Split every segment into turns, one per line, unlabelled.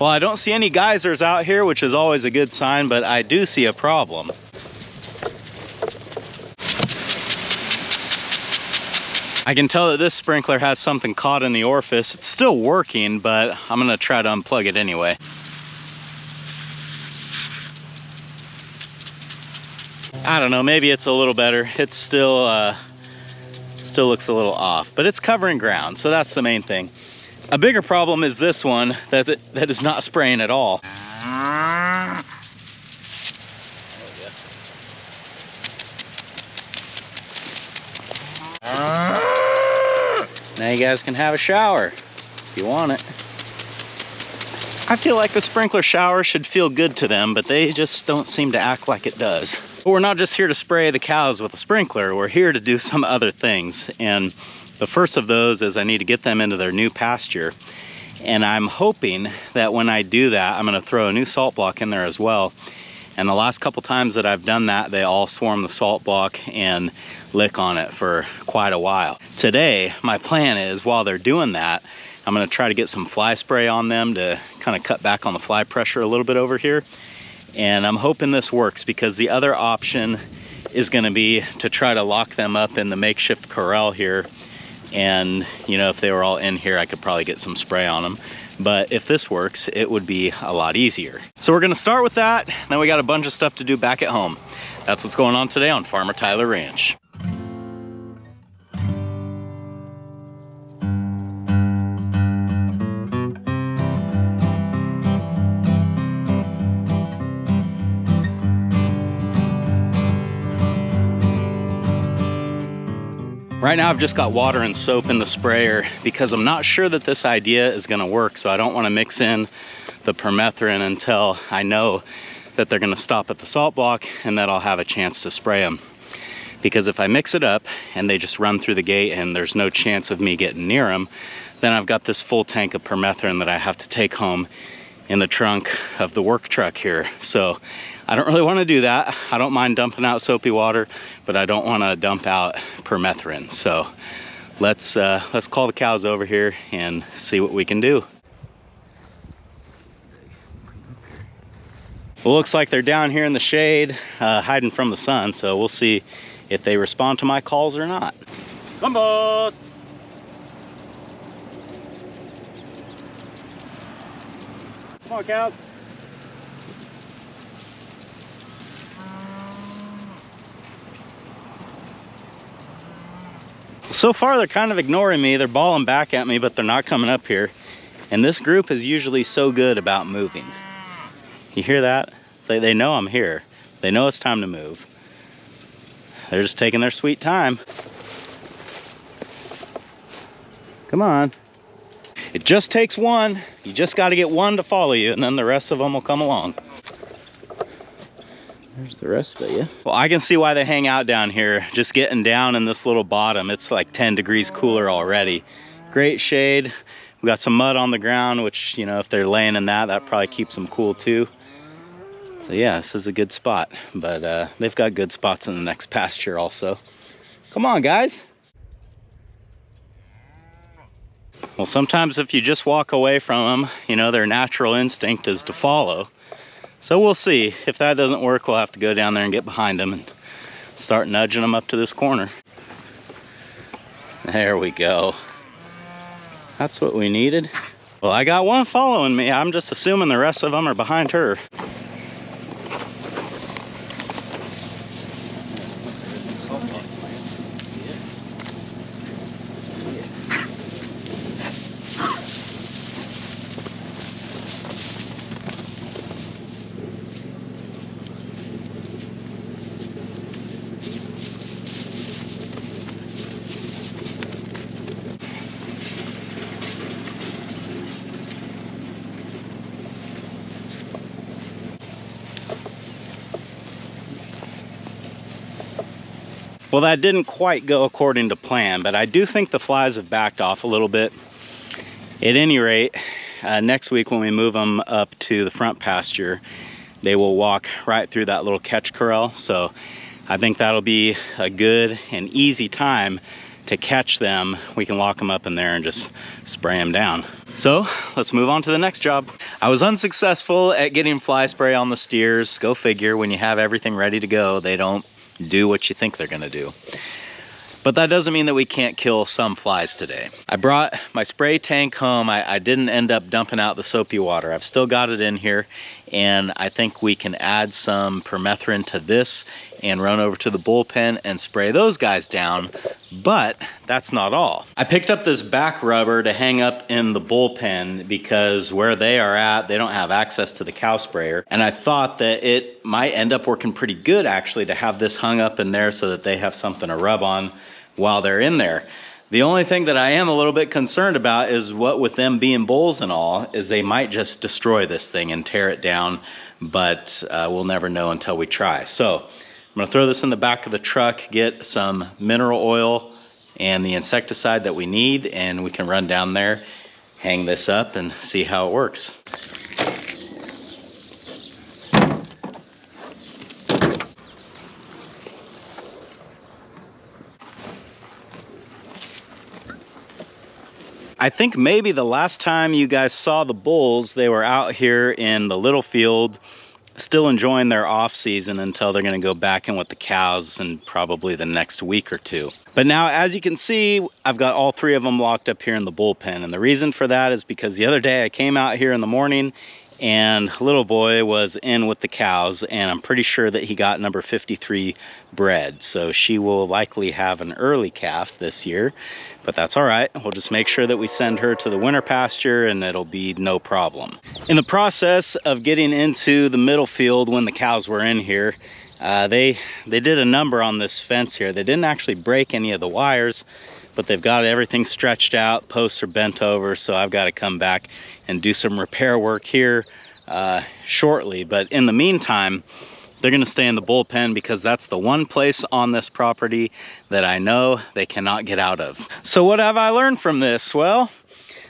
Well, I don't see any geysers out here, which is always a good sign, but I do see a problem. I can tell that this sprinkler has something caught in the orifice. It's still working, but I'm gonna try to unplug it anyway. I don't know, maybe it's a little better. It's still looks a little off, but it's covering ground, so that's the main thing. A bigger problem is this one, that is not spraying at all. Now you guys can have a shower if you want it. I feel like the sprinkler shower should feel good to them, but they just don't seem to act like it does. But we're not just here to spray the cows with a sprinkler, we're here to do some other things. And the first of those is I need to get them into their new pasture. And I'm hoping that when I do that, I'm gonna throw a new salt block in there as well. And the last couple times that I've done that, they all swarm the salt block and lick on it for quite a while. Today, my plan is while they're doing that, I'm gonna try to get some fly spray on them to kind of cut back on the fly pressure a little bit over here. And I'm hoping this works, because the other option is gonna be to try to lock them up in the makeshift corral here. And you know, if they were all in here, I could probably get some spray on them. But if this works, it would be a lot easier. So we're gonna start with that. Then we got a bunch of stuff to do back at home. That's what's going on today on Farmer Tyler Ranch. Right now I've just got water and soap in the sprayer because I'm not sure that this idea is gonna work, so I don't wanna mix in the permethrin until I know that they're gonna stop at the salt block and that I'll have a chance to spray them. Because if I mix it up and they just run through the gate and there's no chance of me getting near them, then I've got this full tank of permethrin that I have to take home in the trunk of the work truck here. So I don't really want to do that. I don't mind dumping out soapy water, but I don't want to dump out permethrin. So let's call the cows over here and see what we can do. Well, looks like they're down here in the shade, hiding from the sun. So we'll see if they respond to my calls or not. Come on. Come on, cows. So far, they're kind of ignoring me. They're bawling back at me, but they're not coming up here. And this group is usually so good about moving. You hear that? They know I'm here. They know it's time to move. They're just taking their sweet time. Come on. It just takes one. You just got to get one to follow you, and then the rest of them will come along. There's the rest of you. Well, I can see why they hang out down here. Just getting down in this little bottom, it's like 10 degrees cooler already. Great shade. We got some mud on the ground, which, you know, if they're laying in that, that probably keeps them cool too. So yeah, this is a good spot, but they've got good spots in the next pasture also. Come on, guys. Well, sometimes if you just walk away from them, you know, their natural instinct is to follow. So we'll see. If that doesn't work, we'll have to go down there and get behind them and start nudging them up to this corner. There we go. That's what we needed. Well, I got one following me. I'm just assuming the rest of them are behind her. Well, that didn't quite go according to plan, but I do think the flies have backed off a little bit. At any rate, next week when we move them up to the front pasture, they will walk right through that little catch corral. So I think that'll be a good and easy time to catch them, we can lock them up in there and just spray them down. So let's move on to the next job. I was unsuccessful at getting fly spray on the steers. Go figure, when you have everything ready to go, they don't do what you think they're gonna do. But that doesn't mean that we can't kill some flies today. I brought my spray tank home. I didn't end up dumping out the soapy water. I've still got it in here, and I think we can add some permethrin to this and run over to the bullpen and spray those guys down. But that's not all. I picked up this back rubber to hang up in the bullpen because where they are at, they don't have access to the cow sprayer. And I thought that it might end up working pretty good actually to have this hung up in there so that they have something to rub on while they're in there. The only thing that I am a little bit concerned about is what with them being bulls and all, is they might just destroy this thing and tear it down, but we'll never know until we try. So I'm gonna throw this in the back of the truck, get some mineral oil and the insecticide that we need, and we can run down there, hang this up and see how it works. I think maybe the last time you guys saw the bulls, they were out here in the little field, still enjoying their off season until they're gonna go back in with the cows in probably the next week or two. But now, as you can see, I've got all three of them locked up here in the bullpen. And the reason for that is because the other day I came out here in the morning and little boy was in with the cows, and I'm pretty sure that he got number 53 bred. So she will likely have an early calf this year, but that's all right. We'll just make sure that we send her to the winter pasture and it'll be no problem. In the process of getting into the middle field when the cows were in here, they did a number on this fence here. They didn't actually break any of the wires, but they've got everything stretched out, posts are bent over, so I've got to come back and do some repair work here shortly. But in the meantime, they're gonna stay in the bullpen because that's the one place on this property that I know they cannot get out of. So what have I learned from this? Well,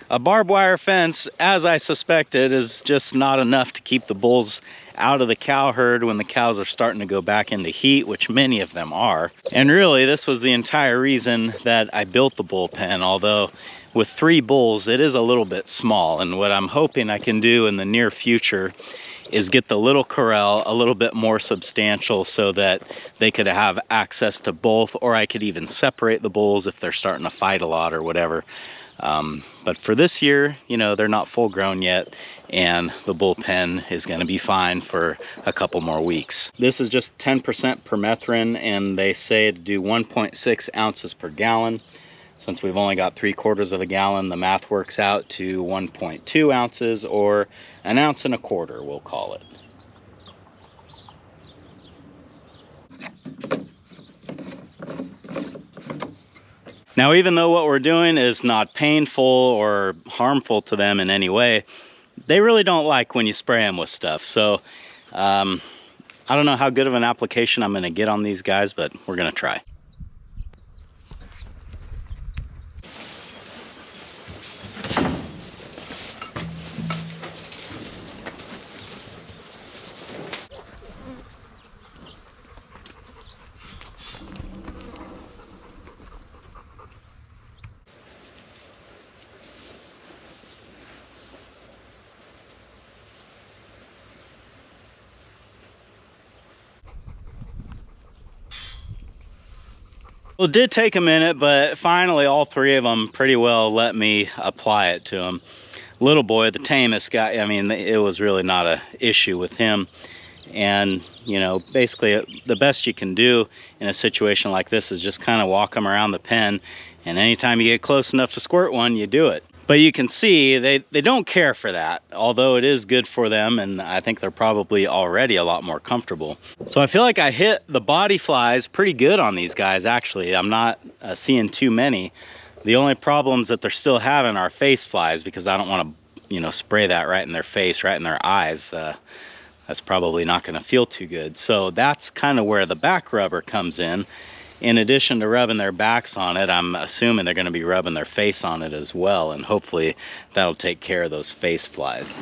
a barbed wire fence, as I suspected, is just not enough to keep the bulls out of the cow herd when the cows are starting to go back into heat, which many of them are. And really, this was the entire reason that I built the bullpen, although with 3 bulls, it is a little bit small. And what I'm hoping I can do in the near future is get the little corral a little bit more substantial so that they could have access to both, or I could even separate the bulls if they're starting to fight a lot or whatever. But for this year, you know, they're not full grown yet, and the bullpen is going to be fine for a couple more weeks. This is just 10% permethrin, and they say to do 1.6 ounces per gallon. Since we've only got 3/4 of a gallon, the math works out to 1.2 ounces, or 1.25 ounces, we'll call it. Now, even though what we're doing is not painful or harmful to them in any way, they really don't like when you spray them with stuff. So I don't know how good of an application I'm going to get on these guys, but we're going to try. Well, it did take a minute, but finally all 3 of them pretty well let me apply it to him. Little boy, the tamest guy, I mean, it was really not an issue with him. And, you know, basically the best you can do in a situation like this is just kind of walk them around the pen. And anytime you get close enough to squirt one, you do it. But you can see they don't care for that, although it is good for them, and I think they're probably already a lot more comfortable. So I feel like I hit the body flies pretty good on these guys, actually. I'm not seeing too many. The only problems that they're still having are face flies, because I don't want to, you know, spray that right in their face, right in their eyes. That's probably not going to feel too good. So that's kind of where the back rubber comes in. In addition to rubbing their backs on it, I'm assuming they're going to be rubbing their face on it as well, and hopefully that'll take care of those face flies.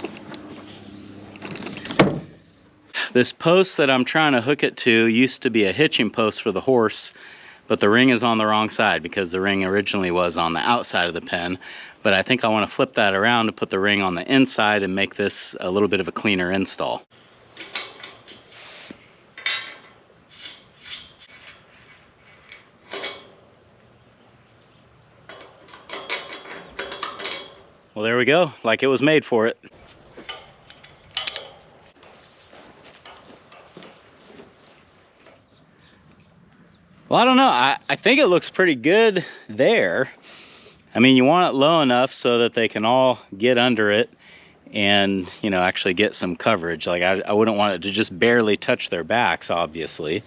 This post that I'm trying to hook it to used to be a hitching post for the horse, but the ring is on the wrong side because the ring originally was on the outside of the pen. But I think I want to flip that around to put the ring on the inside and make this a little bit of a cleaner install. Well, there we go, like it was made for it. Well, I don't know, I think it looks pretty good there. I mean, you want it low enough so that they can all get under it and, you know, actually get some coverage. Like I wouldn't want it to just barely touch their backs, obviously.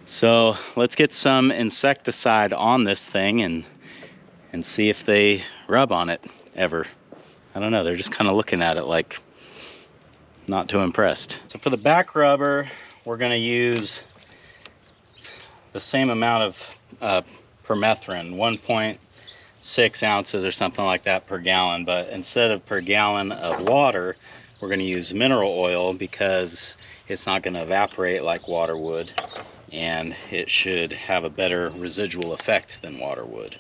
So let's get some insecticide on this thing and see if they rub on it ever. I don't know, they're just kind of looking at it like not too impressed. So for the back rubber, we're gonna use the same amount of permethrin, 1.6 ounces or something like that per gallon, but instead of per gallon of water, we're gonna use mineral oil because it's not gonna evaporate like water would, and it should have a better residual effect than water would.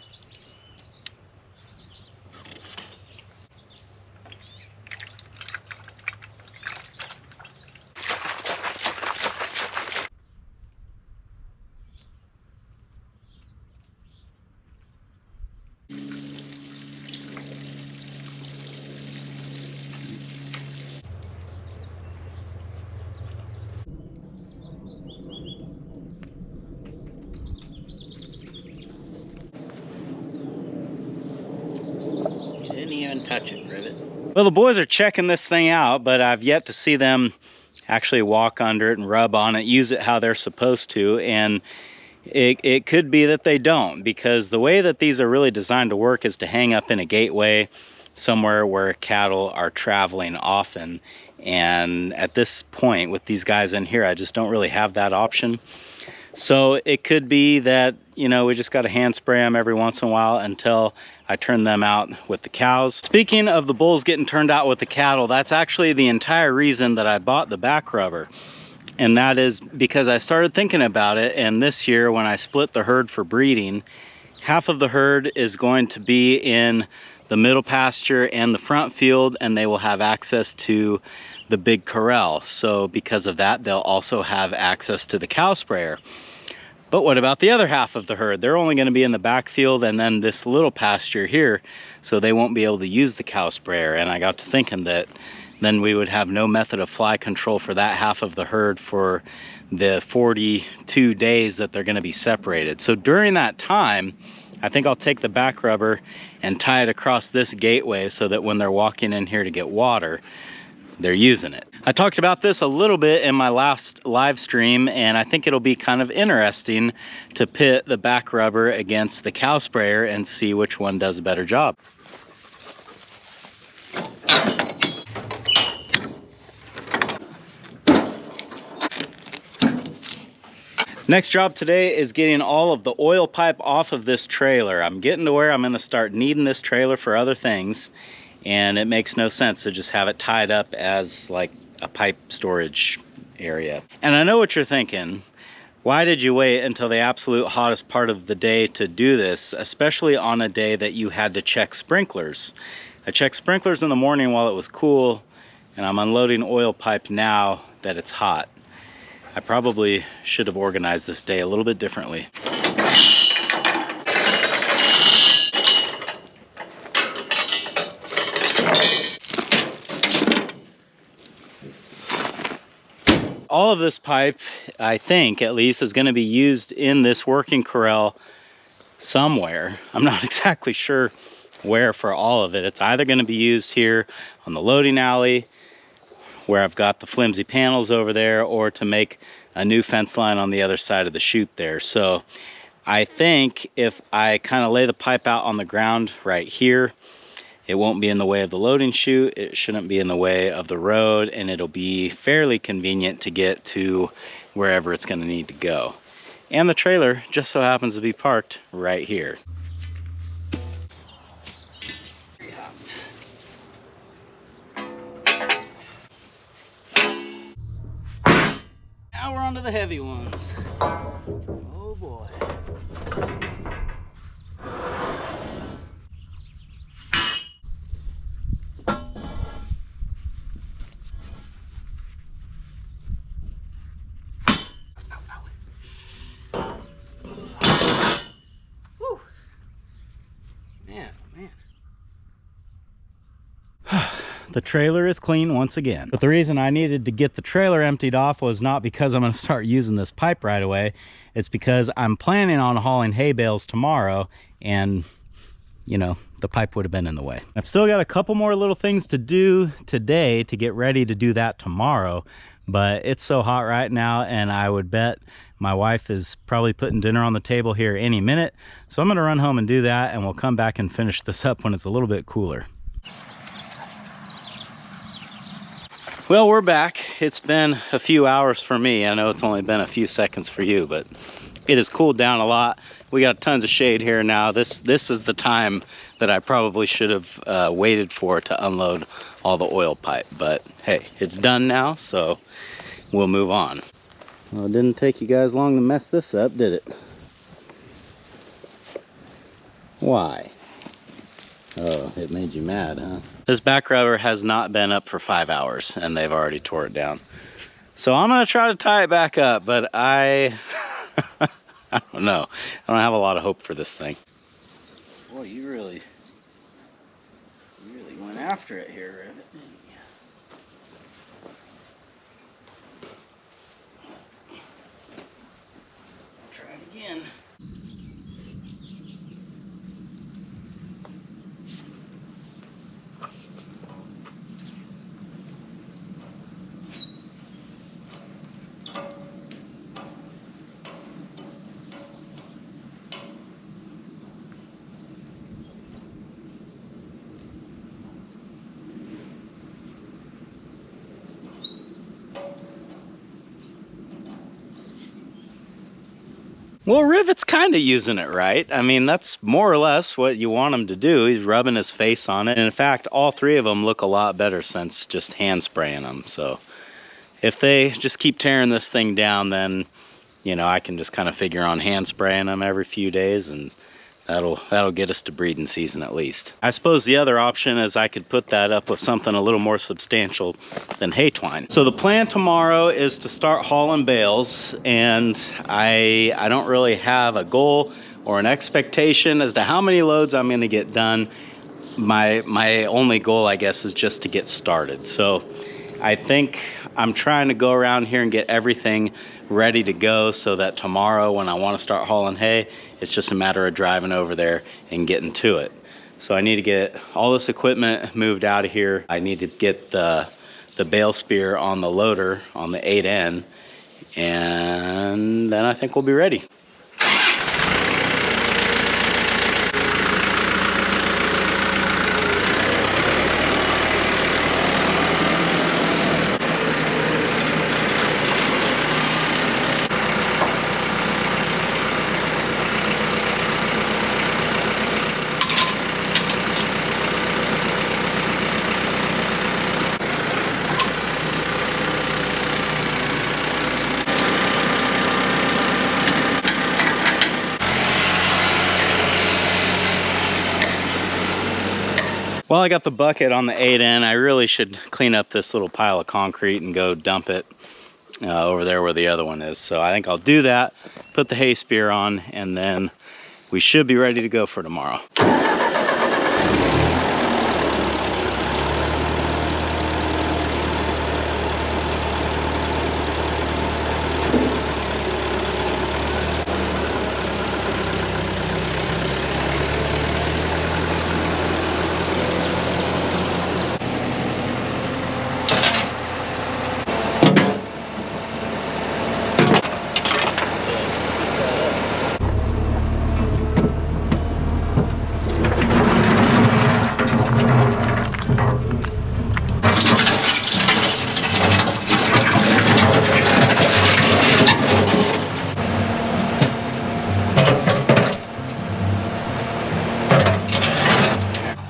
Didn't even touch it, Rivet. Well, the boys are checking this thing out, but I've yet to see them actually walk under it and rub on it, use it how they're supposed to, and it could be that they don't, because the way that these are really designed to work is to hang up in a gateway somewhere where cattle are traveling often. And at this point with these guys in here, I just don't really have that option. So it could be that, you know, we just got to hand spray them every once in a while until I turn them out with the cows. Speaking of the bulls getting turned out with the cattle, that's actually the entire reason that I bought the back rubber. And that is because I started thinking about it, and this year when I split the herd for breeding, half of the herd is going to be in the middle pasture and the front field, and they will have access to the big corral. So because of that, they'll also have access to the cow sprayer. But what about the other half of the herd? They're only going to be in the back field and then this little pasture here, so they won't be able to use the cow sprayer. And I got to thinking that then we would have no method of fly control for that half of the herd for the 42 days that they're going to be separated. So during that time, I think I'll take the back rubber and tie it across this gateway so that when they're walking in here to get water, they're using it. I talked about this a little bit in my last live stream, and I think it'll be kind of interesting to pit the back rubber against the cow sprayer and see which one does a better job. Next job today is getting all of the oil pipe off of this trailer. I'm getting to where I'm going to start needing this trailer for other things, and it makes no sense to just have it tied up as like a pipe storage area. And I know what you're thinking. Why did you wait until the absolute hottest part of the day to do this, especially on a day that you had to check sprinklers? I checked sprinklers in the morning while it was cool, and I'm unloading oil pipe now that it's hot. I probably should have organized this day a little bit differently. All of this pipe, I think at least, is going to be used in this working corral somewhere. I'm not exactly sure where for all of it. It's either going to be used here on the loading alley, where I've got the flimsy panels over there, or to make a new fence line on the other side of the chute there. So I think if I kind of lay the pipe out on the ground right here, it won't be in the way of the loading chute, it shouldn't be in the way of the road, and it'll be fairly convenient to get to wherever it's going to need to go. And the trailer just so happens to be parked right here. Now we're on on to the heavy ones. Oh boy. Whew. Man, oh man. The trailer is clean once again. But the reason I needed to get the trailer emptied off was not because I'm going to start using this pipe right away. It's because I'm planning on hauling hay bales tomorrow, and you know, the pipe would have been in the way. I've still got a couple more little things to do today to get ready to do that tomorrow, but it's so hot right now, and I would bet my wife is probably putting dinner on the table here any minute. So I'm going to run home and do that, and we'll come back and finish this up when it's a little bit cooler. Well, we're back. It's been a few hours for me. I know it's only been a few seconds for you, but it has cooled down a lot. We got tons of shade here now. This is the time that I probably should have waited for to unload all the oil pipe. But hey, it's done now, so we'll move on. Well, it didn't take you guys long to mess this up, did it? Why? Oh, it made you mad, huh? This back rubber has not been up for 5 hours, and they've already tore it down. So I'm gonna try to tie it back up, but I don't know. I don't have a lot of hope for this thing. Boy, you really went after it here, Rivet, didn't you? Try it again. Well, Rivet's kind of using it right. I mean, that's more or less what you want him to do. He's rubbing his face on it. And in fact, all three of them look a lot better since just hand spraying them. So if they just keep tearing this thing down, then, you know, I can just kind of figure on hand spraying them every few days, and that'll get us to breeding season at least. I suppose the other option is I could put that up with something a little more substantial than hay twine. So the plan tomorrow is to start hauling bales, and I don't really have a goal or an expectation as to how many loads I'm gonna get done. My only goal, I guess, is just to get started. So I think I'm trying to go around here and get everything ready to go so that tomorrow when I want to start hauling hay, it's just a matter of driving over there and getting to it. So I need to get all this equipment moved out of here. I need to get the bale spear on the loader on the 8N, and then I think we'll be ready. Well, I got the bucket on the 8N. I really should clean up this little pile of concrete and go dump it over there where the other one is. So I think I'll do that, put the hay spear on, and then we should be ready to go for tomorrow.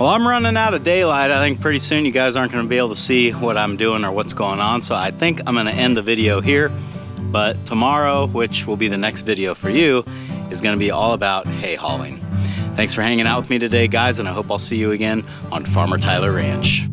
Well, I'm running out of daylight. I think pretty soon you guys aren't going to be able to see what I'm doing or what's going on. So I think I'm going to end the video here. but tomorrow, which will be the next video for you, is gonna be all about hay hauling. Thanks for hanging out with me today, guys, and I hope I'll see you again on Farmer Tyler Ranch.